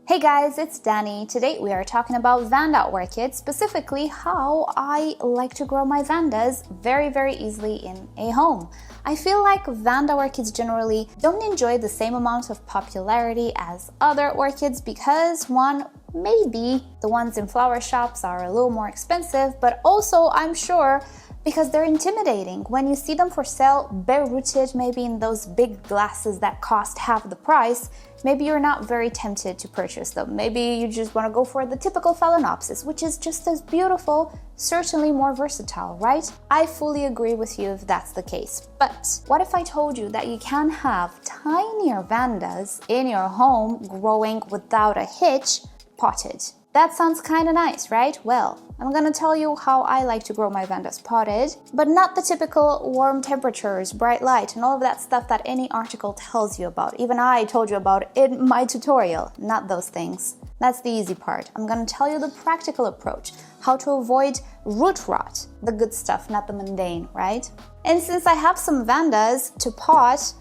Hey guys, it's Danny. Today we are talking about Vanda orchids, specifically how I like to grow my Vandas very easily in a home. I feel like Vanda orchids generally don't enjoy the same amount of popularity as other orchids because one, maybe the ones in flower shops are a little more expensive, but also I'm sure because they're intimidating. When you see them for sale, bare-rooted, maybe in those big glasses that cost half the price, maybe you're not very tempted to purchase them. Maybe you just want to go for the typical Phalaenopsis, which is just as beautiful, certainly more versatile, right? I fully agree with you if that's the case. But what if I told you that you can have tinier Vandas in your home growing without a hitch, potted? That sounds kind of nice, right? Well, I'm gonna tell you how I like to grow my Vandas potted, but not the typical warm temperatures, bright light, and all of that stuff that any article tells you about. Even I told you about in my tutorial, not those things. That's the easy part. I'm gonna tell you the practical approach, how to avoid root rot, the good stuff, not the mundane, right? And since I have some Vandas to pot,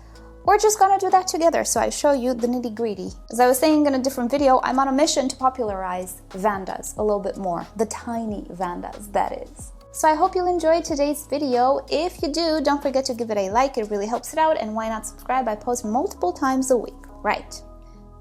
we're just gonna do that together, so I show you the nitty-gritty. As I was saying in a different video, I'm on a mission to popularize Vandas a little bit more, the tiny Vandas, that is. So I hope you'll enjoy today's video. If you do, don't forget to give it a like, it really helps it out, and why not subscribe? I post multiple times a week, right?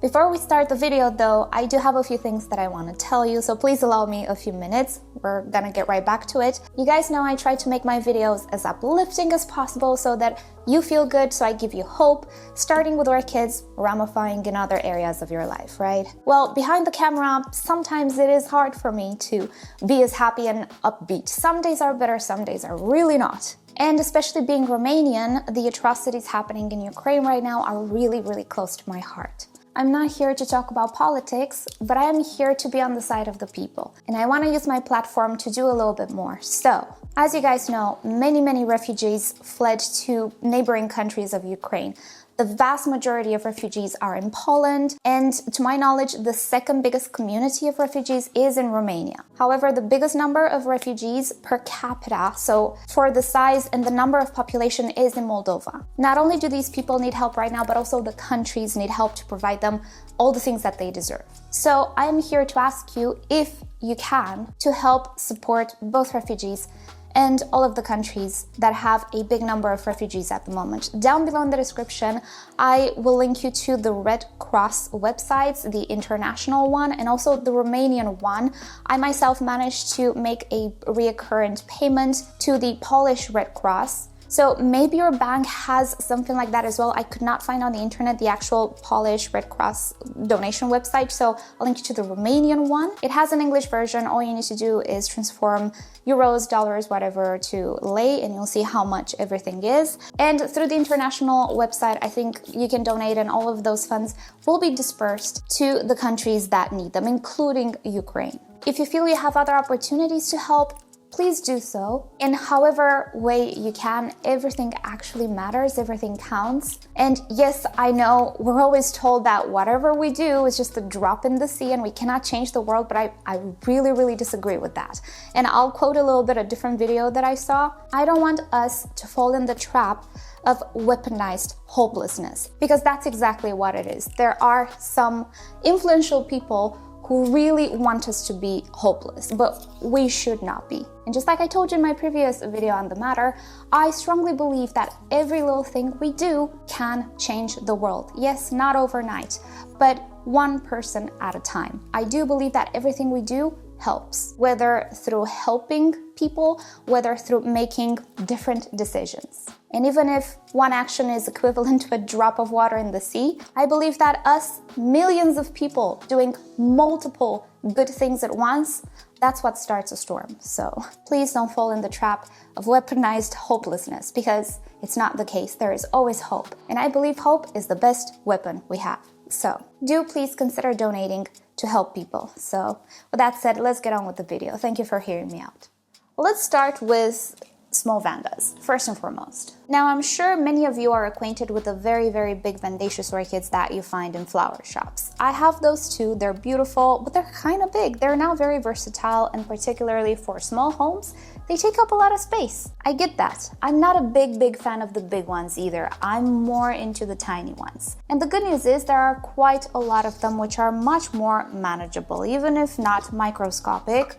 Before we start the video though, I do have a few things that I want to tell you, so please allow me a few minutes. We're gonna get right back to it. You guys know I try to make my videos as uplifting as possible so that you feel good, so I give you hope, starting with orchids, ramifying in other areas of your life, right? Well, behind the camera, sometimes it is hard for me to be as happy and upbeat. Some days are better, some days are really not. And especially being Romanian, the atrocities happening in Ukraine right now are really close to my heart. I'm not here to talk about politics, but I am here to be on the side of the people. And I want to use my platform to do a little bit more. So, as you guys know, many refugees fled to neighboring countries of Ukraine. The vast majority of refugees are in Poland, and to my knowledge, the second biggest community of refugees is in Romania. However, the biggest number of refugees per capita, so for the size and the number of population, is in Moldova. Not only do these people need help right now, but also the countries need help to provide them all the things that they deserve. So I am here to ask you, if you can, to help support both refugees and all of the countries that have a big number of refugees at the moment. Down below in the description, I will link you to the Red Cross websites, the international one and also the Romanian one. I myself managed to make a recurrent payment to the Polish Red Cross. So maybe your bank has something like that as well. I could not find on the internet the actual Polish Red Cross donation website, so I'll link you to the Romanian one. It has an English version. All you need to do is transform euros, dollars, whatever to lei, and you'll see how much everything is. And through the international website, I think you can donate, and all of those funds will be dispersed to the countries that need them, including Ukraine. If you feel you have other opportunities to help, please do so. In however way you can, everything actually matters, everything counts. And yes, I know we're always told that whatever we do is just a drop in the sea and we cannot change the world, but I really disagree with that. And I'll quote a little bit a different video that I saw. I don't want us to fall in the trap of weaponized hopelessness, because that's exactly what it is. There are some influential people who really want us to be hopeless, but we should not be. And just like I told you in my previous video on the matter, I strongly believe that every little thing we do can change the world. Yes, not overnight, but one person at a time. I do believe that everything we do helps, whether through helping people, whether through making different decisions. And even if one action is equivalent to a drop of water in the sea, I believe that us, millions of people doing multiple good things at once, that's what starts a storm. So please don't fall in the trap of weaponized hopelessness, because it's not the case. There is always hope. And I believe hope is the best weapon we have. So do please consider donating to help people. So with that said, let's get on with the video. Thank you for hearing me out. Let's start with small Vandas, first and foremost. Now, I'm sure many of you are acquainted with the very big Vandaceous orchids that you find in flower shops. I have those too. They're beautiful, but they're kind of big. They're now very versatile, and particularly for small homes, they take up a lot of space. I get that. I'm not a big fan of the big ones either. I'm more into the tiny ones. And the good news is there are quite a lot of them which are much more manageable, even if not microscopic.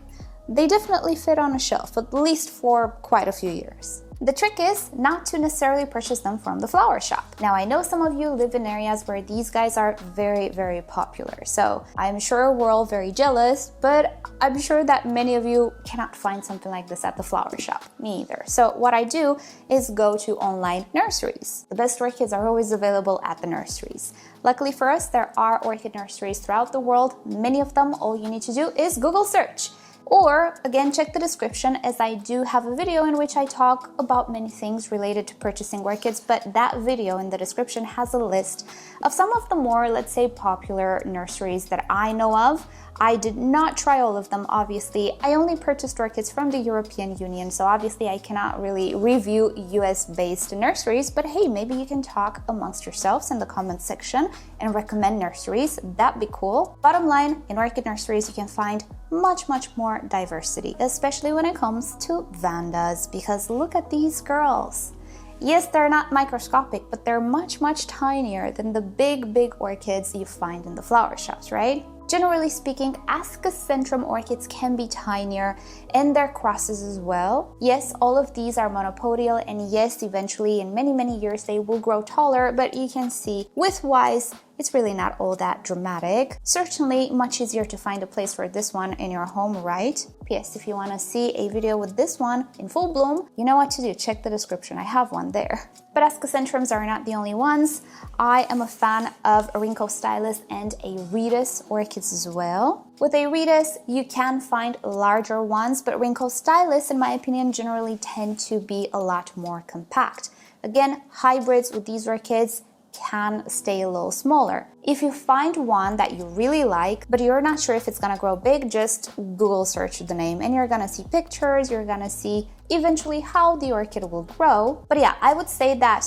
They definitely fit on a shelf, at least for quite a few years. The trick is not to necessarily purchase them from the flower shop. Now, I know some of you live in areas where these guys are very popular, so I'm sure we're all very jealous, but I'm sure that many of you cannot find something like this at the flower shop. Me either. So what I do is go to online nurseries. The best orchids are always available at the nurseries. Luckily for us, there are orchid nurseries throughout the world. Many of them, all you need to do is Google search. Or, again, check the description, as I do have a video in which I talk about many things related to purchasing orchids, but that video in the description has a list of some of the more, let's say, popular nurseries that I know of. I did not try all of them, obviously. I only purchased orchids from the European Union, so obviously I cannot really review US-based nurseries, but hey, maybe you can talk amongst yourselves in the comments section and recommend nurseries. That'd be cool. Bottom line, in orchid nurseries you can find much more diversity, especially when it comes to Vandas, because look at these girls. Yes, they're not microscopic, but they're much tinier than the big orchids you find in the flower shops, right? Generally speaking, Ascocentrum orchids can be tinier, and their crosses as well. Yes, all of these are monopodial, and yes, eventually in many years they will grow taller, but you can see width-wise, it's really not all that dramatic. Certainly much easier to find a place for this one in your home, right? P.S. if you want to see a video with this one in full bloom, you know what to do. Check the description, I have one there. But Ascocentrums are not the only ones. I am a fan of Arinco Stylus and Aretus orchids as well. With Aretus, you can find larger ones, but Arinco Stylus, in my opinion, generally tend to be a lot more compact. Again, hybrids with these orchids can stay a little smaller. If you find one that you really like, but you're not sure if it's gonna grow big, just Google search the name and you're gonna see pictures, you're gonna see eventually how the orchid will grow. But yeah, I would say that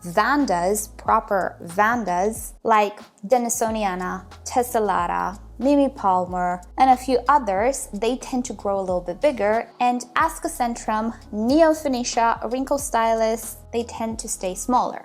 Vandas, proper Vandas, like Denisoniana, Tessellata, Mimi Palmer, and a few others, they tend to grow a little bit bigger, and Ascocentrum, Neophoenicia, Arinco Stylus, they tend to stay smaller.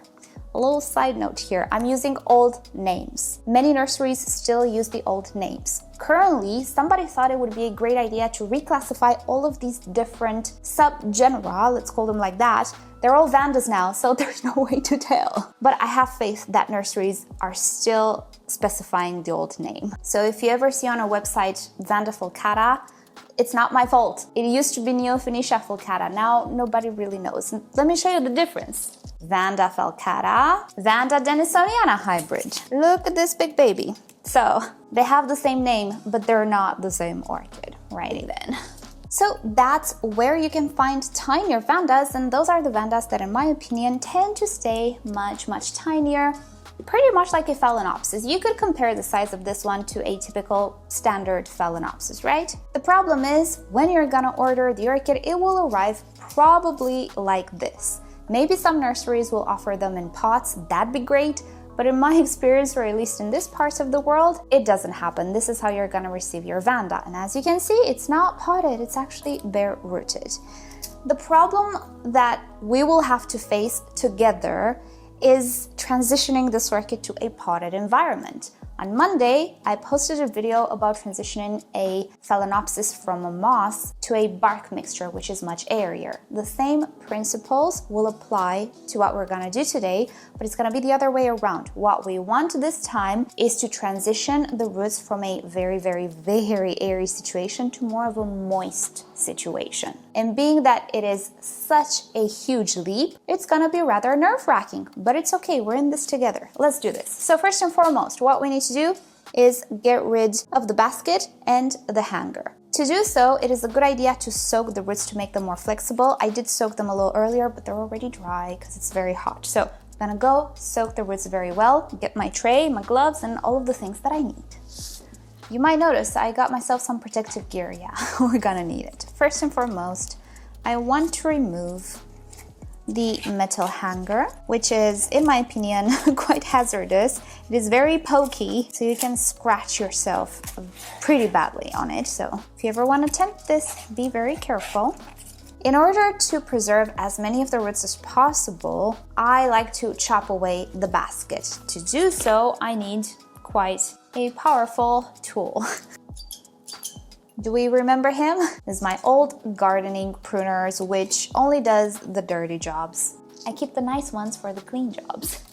A little side note here, I'm using old names. Many nurseries still use the old names. Currently, somebody thought it would be a great idea to reclassify all of these different subgenera, let's call them like that. They're all Vandas now, so there's no way to tell. But I have faith that nurseries are still specifying the old name. So if you ever see on a website Vanda fulcata, it's not my fault. It used to be Neophoenicia fulcata. Now nobody really knows. Let me show you the difference. Vanda fulcata, Vanda Denisoniana hybrid. Look at this big baby. So they have the same name, but they're not the same orchid. Righty then. So that's where you can find tinier Vandas, and those are the Vandas that, in my opinion, tend to stay much tinier, pretty much like a Phalaenopsis. You could compare the size of this one to a typical standard Phalaenopsis, right? The problem is, when you're gonna order the orchid, it will arrive probably like this. Maybe some nurseries will offer them in pots, that'd be great, but in my experience, or at least in this part of the world, it doesn't happen. This is how you're gonna receive your Vanda. And as you can see, it's not potted, it's actually bare-rooted. The problem that we will have to face together is transitioning this orchid to a potted environment. On Monday, I posted a video about transitioning a Phalaenopsis from a moss to a bark mixture, which is much airier. The same principles will apply to what we're gonna do today, but it's gonna be the other way around. What we want this time is to transition the roots from a very airy situation to more of a moist situation. And being that it is such a huge leap, it's gonna be rather nerve-wracking, but it's okay, we're in this together. Let's do this. So first and foremost, what we need to do is get rid of the basket and the hanger. To do so, it is a good idea to soak the roots to make them more flexible. I did soak them a little earlier, but they're already dry because it's very hot. So I'm gonna go soak the roots very well, get my tray, my gloves, and all of the things that I need. You might notice I got myself some protective gear. Yeah, we're gonna need it. First and foremost, I want to remove the metal hanger, which is, in my opinion, quite hazardous. It is very pokey, so you can scratch yourself pretty badly on it. So if you ever want to attempt this, be very careful. In order to preserve as many of the roots as possible, I like to chop away the basket. To do so, I need quite a powerful tool. Do we remember him? This is my old gardening pruners, which only does the dirty jobs. I keep the nice ones for the clean jobs.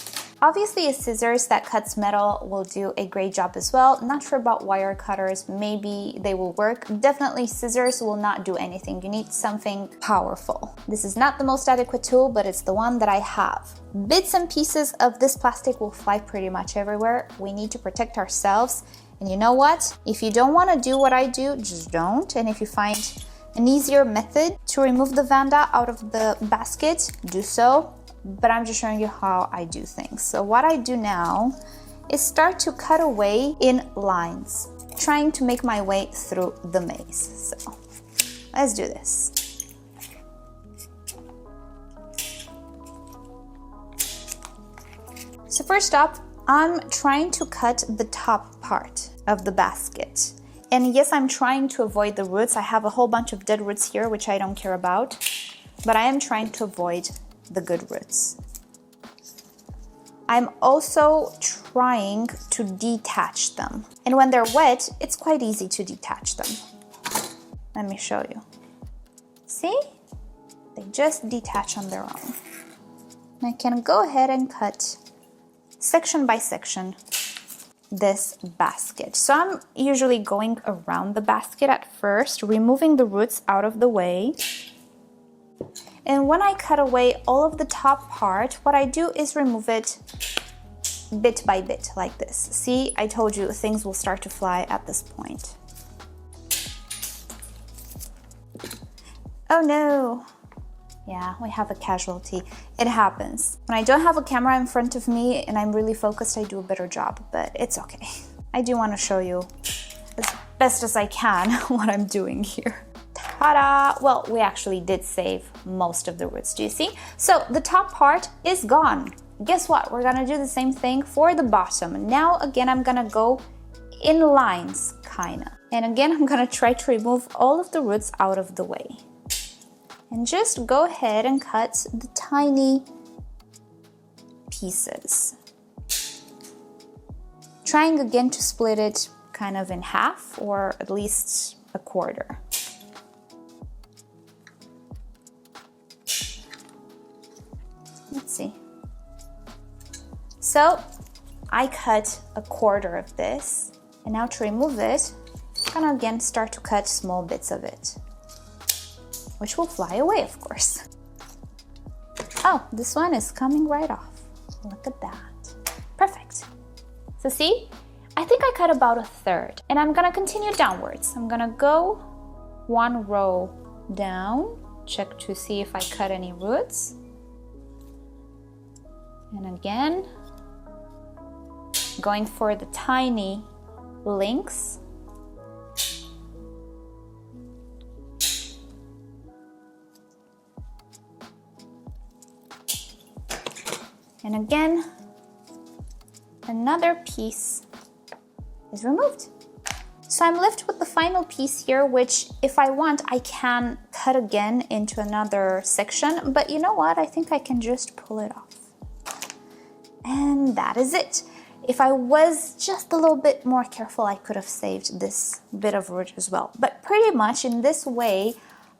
Obviously, a scissors that cuts metal will do a great job as well. Not sure about wire cutters, maybe they will work. Definitely scissors will not do anything. You need something powerful. This is not the most adequate tool, but it's the one that I have. Bits and pieces of this plastic will fly pretty much everywhere. We need to protect ourselves. And you know what? If you don't want to do what I do, just don't. And if you find an easier method to remove the Vanda out of the basket, do so. But I'm just showing you how I do things. So what I do now is start to cut away in lines, trying to make my way through the maze. So let's do this. So first up, I'm trying to cut the top part of the basket. And yes, I'm trying to avoid the roots. I have a whole bunch of dead roots here, which I don't care about, but I am trying to avoid the good roots. I'm also trying to detach them. And when they're wet, it's quite easy to detach them. Let me show you. See? They just detach on their own. I can go ahead and cut section by section this basket. So I'm usually going around the basket at first, removing the roots out of the way. And when I cut away all of the top part, what I do is remove it bit by bit like this. See, I told you things will start to fly at this point. Oh no. Yeah, we have a casualty. It happens. When I don't have a camera in front of me and I'm really focused, I do a better job, but it's okay. I do want to show you as best as I can what I'm doing here. Ta-da! Well, we actually did save most of the roots, do you see? So the top part is gone. Guess what? We're gonna do the same thing for the bottom. Now, again, I'm gonna go in lines, kinda. And again, I'm gonna try to remove all of the roots out of the way. And just go ahead and cut the tiny pieces. Trying again to split it kind of in half or at least a quarter. Let's see. So I cut a quarter of this, and now to remove it, I'm gonna again start to cut small bits of it, which will fly away, of course. Oh, this one is coming right off. Look at that. Perfect. So see, I think I cut about a third, and I'm gonna continue downwards. I'm gonna go one row down, check to see if I cut any roots. And again, going for the tiny links. And again, another piece is removed. So I'm left with the final piece here, which if I want, I can cut again into another section, but you know what? I think I can just pull it off. And that is it. If I was just a little bit more careful, I could have saved this bit of root as well. But pretty much in this way,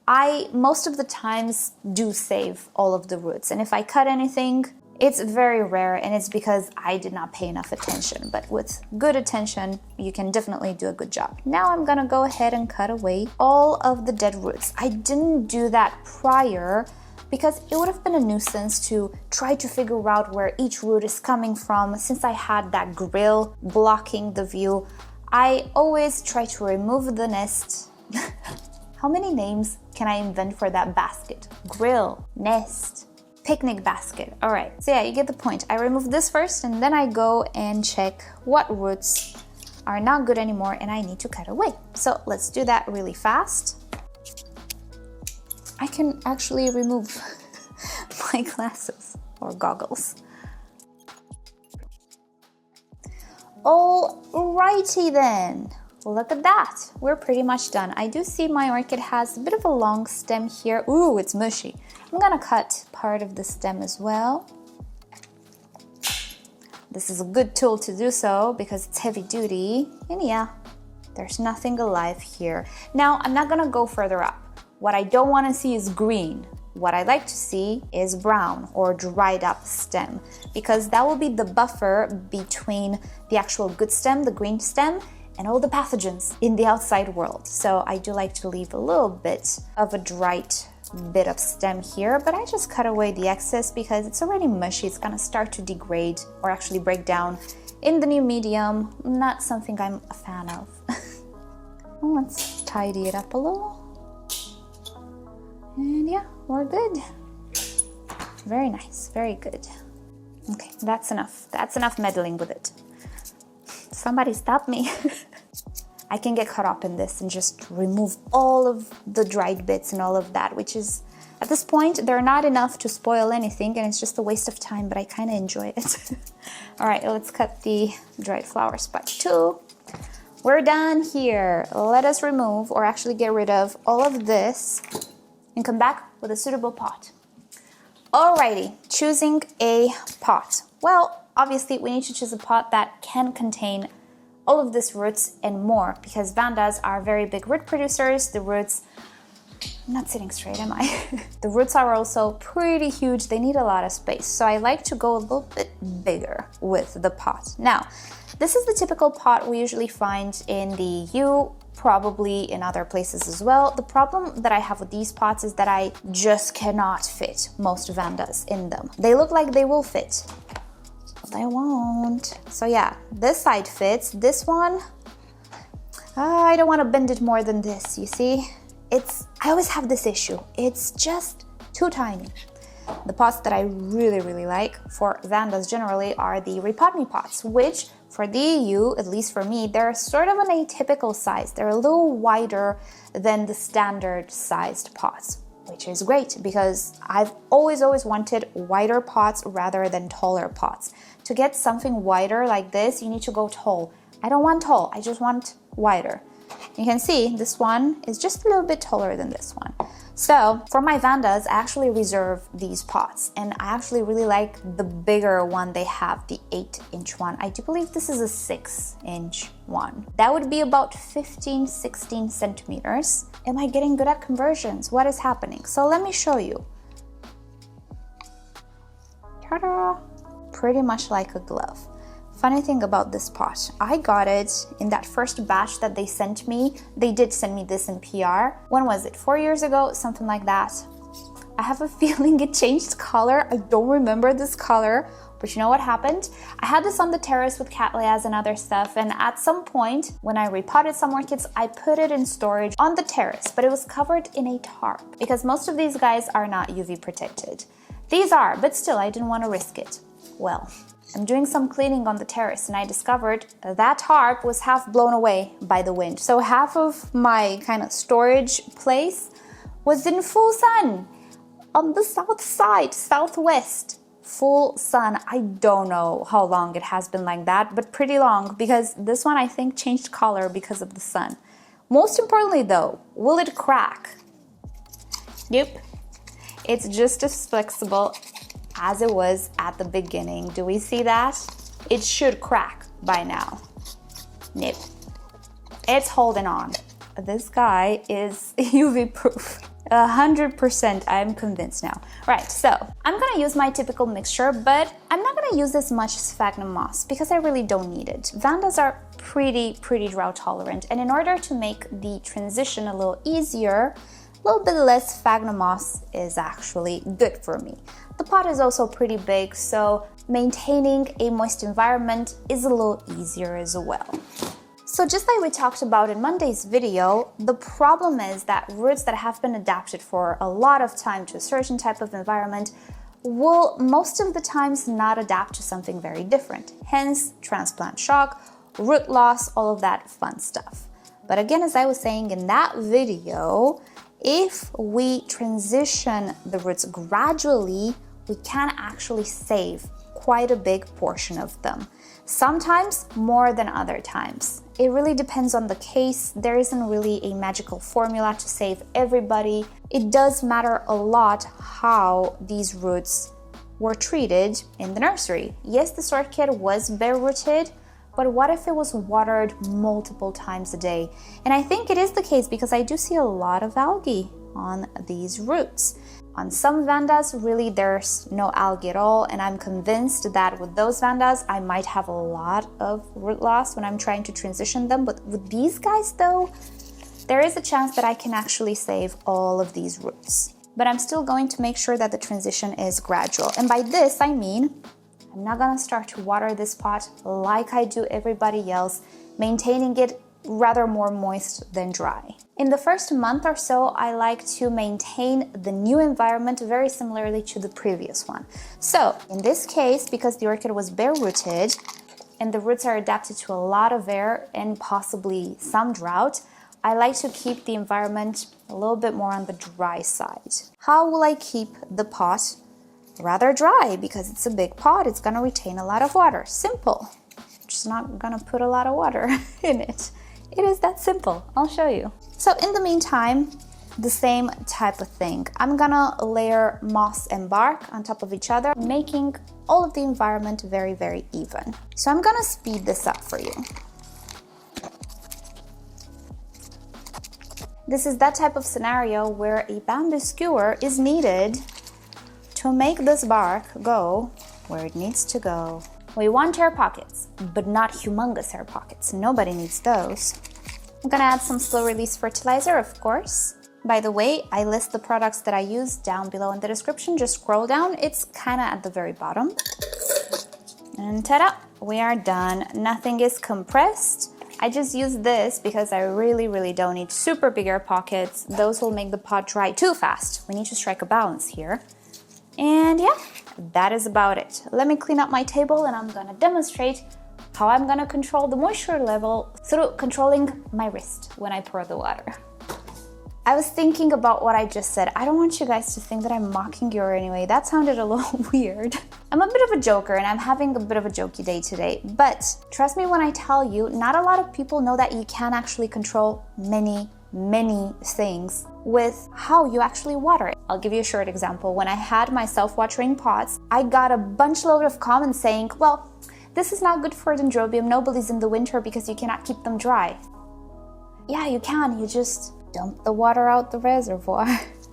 I most of the times do save all of the roots. And if I cut anything, it's very rare, and it's because I did not pay enough attention. But with good attention, you can definitely do a good job. Now I'm gonna go ahead and cut away all of the dead roots. I didn't do that prior because it would have been a nuisance to try to figure out where each root is coming from. Since I had that grill blocking the view, I always try to remove the nest. How many names can I invent for that basket? Grill, nest, picnic basket. All right, so yeah, you get the point. I remove this first, and then I go and check what roots are not good anymore and I need to cut away. So let's do that really fast. I can actually remove my glasses or goggles. Alrighty then. look at that. We're pretty much done. I do see my orchid has a bit of a long stem here. Ooh, it's mushy. I'm gonna cut part of the stem as well. This is a good tool to do so because it's heavy duty. And yeah, there's nothing alive here. Now, I'm not gonna go further up. What I don't wanna see is green. What I like to see is brown or dried up stem, because that will be the buffer between the actual good stem, the green stem, and all the pathogens in the outside world. So I do like to leave a little bit of a dried bit of stem here, but I just cut away the excess because it's already mushy. It's gonna start to degrade or actually break down in the new medium. Not something I'm a fan of. Let's tidy it up a little. And yeah, we're good. Very nice, very good. Okay, that's enough. That's enough meddling with it. Somebody stop me. I can get caught up in this and just remove all of the dried bits and all of that, which is, at this point, they're not enough to spoil anything and it's just a waste of time, but I kind of enjoy it. All right, let's cut the dried flower spike too. We're done here. Let us remove, or actually get rid of, all of this and come back with a suitable pot. Alrighty, choosing a pot. Well, obviously we need to choose a pot that can contain all of these roots and more, because Vandas are very big root producers. The roots, I'm not sitting straight, am I? The roots are also pretty huge. They need a lot of space. So I like to go a little bit bigger with the pot. Now, this is the typical pot we usually find in the EU, probably in other places as well. The problem that I have with these pots is that I just cannot fit most Vandas in them. They look like they will fit, but they won't. So yeah, this side fits. This one, I don't want to bend it more than this, you see? I always have this issue. It's just too tiny. The pots that I really like for Vandas generally are the rePotme pots, which for the EU, at least for me, they're sort of an atypical size. They're a little wider than the standard sized pots, which is great because I've always wanted wider pots rather than taller pots. To get something wider like this, you need to go tall. I don't want tall, I just want wider. You can see this one is just a little bit taller than this one. So for my Vandas, I actually reserve these pots, and I actually really like the bigger one they have, the 8-inch one. I do believe this is a 6-inch one. That would be about 15-16 centimeters. Am I getting good at conversions? What is happening? So let me show you. Ta-da! Pretty much like a glove. Funny thing about this pot, I got it in that first batch that they sent me. They did send me this in PR. When was it? 4 years ago? Something like that. I have a feeling it changed color. I don't remember this color, but you know what happened? I had this on the terrace with cattleyas and other stuff, and at some point when I repotted some orchids, I put it in storage on the terrace, but it was covered in a tarp because most of these guys are not UV protected. These are, but still I didn't want to risk it. Well, I'm doing some cleaning on the terrace and I discovered that tarp was half blown away by the wind. So half of my kind of storage place was in full sun on the south side, southwest, full sun. I don't know how long it has been like that, but pretty long, because this one I think changed color because of the sun. Most importantly though, will it crack? Nope. It's just as flexible as it was at the beginning. Do we see that? It should crack by now. Nope. It's holding on. This guy is UV proof. 100%, I'm convinced now. Right, so I'm gonna use my typical mixture, but I'm not gonna use as much sphagnum moss because I really don't need it. Vandas are pretty drought tolerant, and in order to make the transition a little easier, a little bit less sphagnum moss is actually good for me. The pot is also pretty big, so maintaining a moist environment is a little easier as well. So just like we talked about in Monday's video, the problem is that roots that have been adapted for a lot of time to a certain type of environment will most of the times not adapt to something very different. Hence, transplant shock, root loss, all of that fun stuff. But again, as I was saying in that video, if we transition the roots gradually, we can actually save quite a big portion of them. Sometimes more than other times. It really depends on the case. There isn't really a magical formula to save everybody. It does matter a lot how these roots were treated in the nursery. Yes, this orchid was bare rooted, but what if it was watered multiple times a day? And I think it is the case because I do see a lot of algae on these roots. On some Vandas, really there's no algae at all, and I'm convinced that with those Vandas, I might have a lot of root loss when I'm trying to transition them. But with these guys though, there is a chance that I can actually save all of these roots. But I'm still going to make sure that the transition is gradual. And by this, I mean, I'm not gonna start to water this pot like I do everybody else, maintaining it rather more moist than dry. In the first month or so, I like to maintain the new environment very similarly to the previous one. So in this case, because the orchid was bare rooted and the roots are adapted to a lot of air and possibly some drought, I like to keep the environment a little bit more on the dry side. How will I keep the pot rather dry? Because it's a big pot, it's gonna retain a lot of water. Simple. Just not gonna put a lot of water in it. It is that simple. I'll show you. So in the meantime, the same type of thing. I'm gonna layer moss and bark on top of each other, making all of the environment very, very even. So I'm gonna speed this up for you. This is that type of scenario where a bamboo skewer is needed to make this bark go where it needs to go. We want air pockets, but not humongous air pockets. Nobody needs those. I'm gonna add some slow release fertilizer, of course. By the way, I list the products that I use down below in the description. Just scroll down, it's kinda at the very bottom. And ta-da, we are done. Nothing is compressed. I just use this because I really don't need super big air pockets. Those will make the pot dry too fast. We need to strike a balance here. And yeah, that is about it. Let me clean up my table and I'm gonna demonstrate how I'm gonna control the moisture level through controlling my wrist when I pour the water. I was thinking about what I just said. I don't want you guys to think that I'm mocking you or anyway. That sounded a little weird. I'm a bit of a joker and I'm having a bit of a jokey day today. But trust me when I tell you, not a lot of people know that you can actually control many things with how you actually water it. I'll give you a short example. When I had my self-watering pots, I got a bunch load of comments saying, well, this is not good for Dendrobium nobilis in the winter because you cannot keep them dry. Yeah, you can, you just dump the water out the reservoir.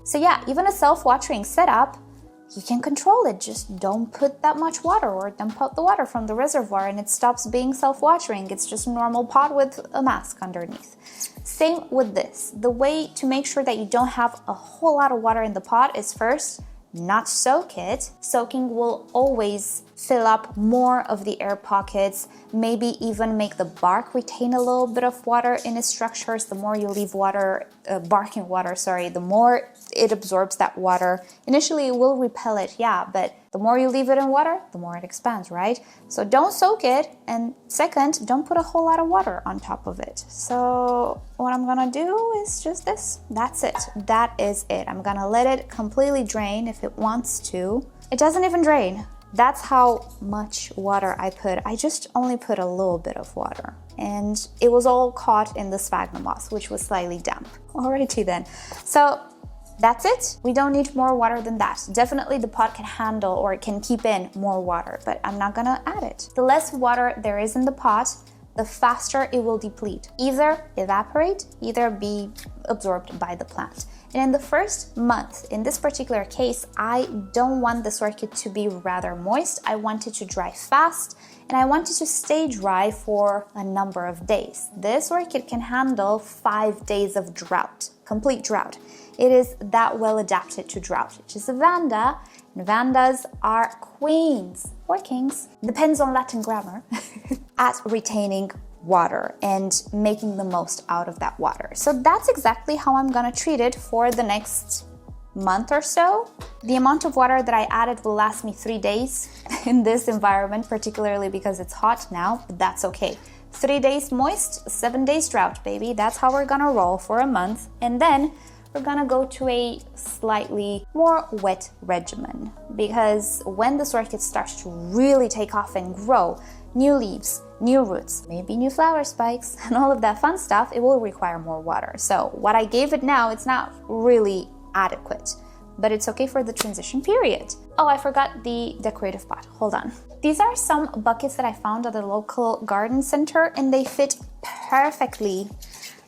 So yeah, even a self-watering setup, you can control it. Just don't put that much water or dump out the water from the reservoir and it stops being self-watering. It's just a normal pot with a mask underneath. Same with this. The way to make sure that you don't have a whole lot of water in the pot is first, not soak it. Soaking will always fill up more of the air pockets, maybe even make the bark retain a little bit of water in its structures. The more you leave water, bark in water, the more it absorbs that water. Initially it will repel it, yeah, but the more you leave it in water, the more it expands, right? So don't soak it, and second, don't put a whole lot of water on top of it. So what I'm gonna do is just this. That's it. That is it. I'm gonna let it completely drain if it wants to. It doesn't even drain. That's how much water I put. I just only put a little bit of water. And it was all caught in the sphagnum moss, which was slightly damp. Alrighty then. So that's it. We don't need more water than that. Definitely the pot can handle or it can keep in more water, but I'm not gonna add it. The less water there is in the pot, the faster it will deplete. Either evaporate, either be absorbed by the plant. And in the first month, in this particular case, I don't want this orchid to be rather moist. I want it to dry fast and I want it to stay dry for a number of days. This orchid can handle 5 days of drought, complete drought. It is that well adapted to drought. It is a Vanda, and Vandas are queens or kings, depends on Latin grammar, at retaining water and making the most out of that water. So that's exactly how I'm gonna treat it for the next month or so. The amount of water that I added will last me 3 days in this environment, particularly because it's hot now, but that's okay. 3 days moist, 7 days drought, baby. That's how we're gonna roll for a month. And then we're gonna go to a slightly more wet regimen, because when this orchid starts to really take off and grow, new leaves, new roots, maybe new flower spikes, and all of that fun stuff, it will require more water. So what I gave it now, it's not really adequate, but it's okay for the transition period. Oh, I forgot the decorative pot. Hold on. These are some buckets that I found at the local garden center, and they fit perfectly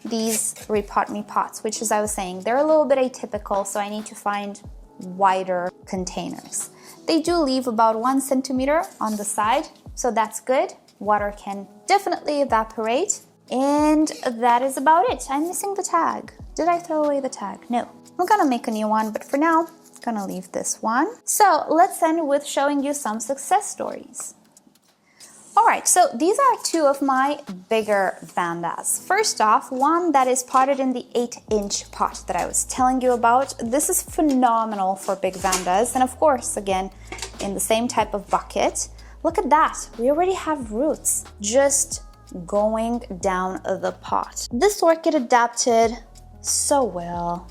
these rePotme pots, which, as I was saying, they're a little bit atypical, so I need to find wider containers. They do leave about 1 centimeter on the side, so that's good. Water can definitely evaporate, and that is about it. I'm missing the tag. Did I throw away the tag? No. I'm gonna make a new one, but for now, I'm gonna leave this one. So let's end with showing you some success stories. All right, so these are two of my bigger Vandas. First off, one that is potted in the 8-inch pot that I was telling you about. This is phenomenal for big Vandas, and of course, again, in the same type of bucket. Look at that, we already have roots just going down the pot. This orchid adapted so well.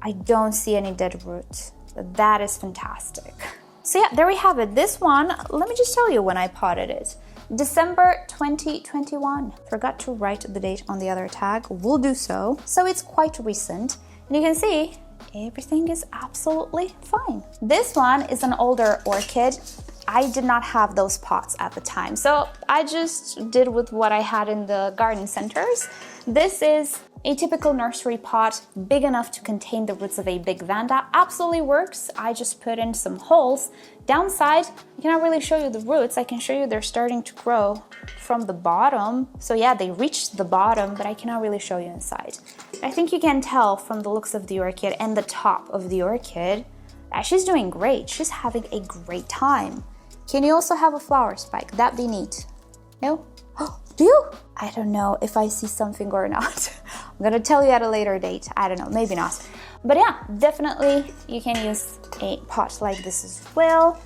I don't see any dead roots. That is fantastic. So yeah, there we have it. This one, let me just tell you when I potted it. December 2021. Forgot to write the date on the other tag. We'll do so. So it's quite recent. And you can see everything is absolutely fine. This one is an older orchid. I did not have those pots at the time, so I just did with what I had in the garden centers. This is a typical nursery pot, big enough to contain the roots of a big Vanda. Absolutely works. I just put in some holes. Downside, I cannot really show you the roots. I can show you they're starting to grow from the bottom. So yeah, they reached the bottom, but I cannot really show you inside. I think you can tell from the looks of the orchid and the top of the orchid that she's doing great. She's having a great time. Can you also have a flower spike? That'd be neat. No? Do you? I don't know if I see something or not. I'm gonna tell you at a later date. I don't know, maybe not. But yeah, definitely you can use a pot like this as well.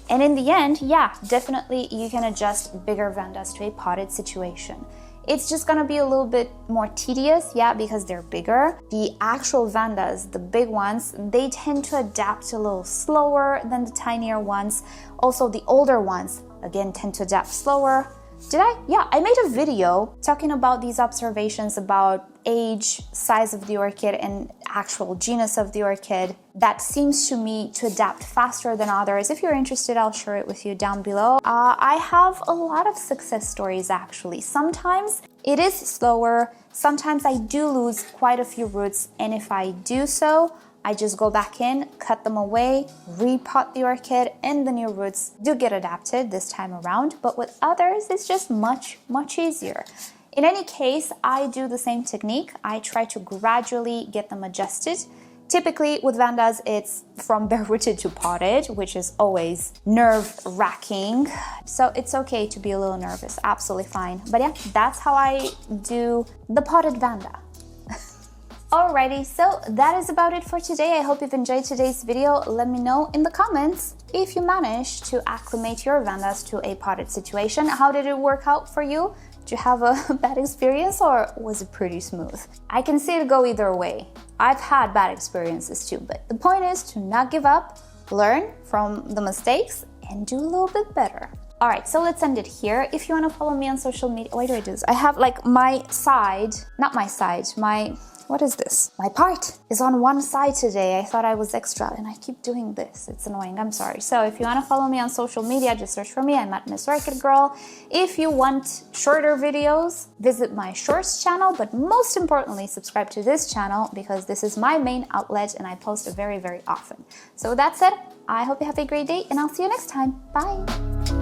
And in the end, yeah, definitely you can adjust bigger Vandas to a potted situation. It's just gonna be a little bit more tedious, yeah, because they're bigger. The actual Vandas, the big ones, they tend to adapt a little slower than the tinier ones. Also, the older ones, again, tend to adapt slower. Did I? Yeah, I made a video talking about these observations about age, size of the orchid, and actual genus of the orchid that seems to me to adapt faster than others. If you're interested, I'll share it with you down below. I have a lot of success stories actually. Sometimes it is slower, sometimes I do lose quite a few roots, and if I do so, I just go back in, cut them away, repot the orchid, and the new roots do get adapted this time around. But with others, it's just much easier. In any case, I do the same technique. I try to gradually get them adjusted. Typically with Vandas, it's from bare rooted to potted, which is always nerve-wracking. So it's okay to be a little nervous, absolutely fine. But yeah, that's how I do the potted Vanda. Alrighty, so that is about it for today. I hope you've enjoyed today's video. Let me know in the comments if you managed to acclimate your Vandas to a potted situation. How did it work out for you? Did you have a bad experience or was it pretty smooth? I can see it go either way. I've had bad experiences too, but the point is to not give up, learn from the mistakes, and do a little bit better. All right, so let's end it here. If you want to follow me on social media, why do I do this? I have like my side, not my side, what is this? My part is on one side today. I thought I was extra and I keep doing this. It's annoying, I'm sorry. So if you want to follow me on social media, just search for me. I'm at MissOrchidGirl. If you want shorter videos, visit my shorts channel, but most importantly, subscribe to this channel because this is my main outlet and I post very often. So with that said, I hope you have a great day and I'll see you next time. Bye.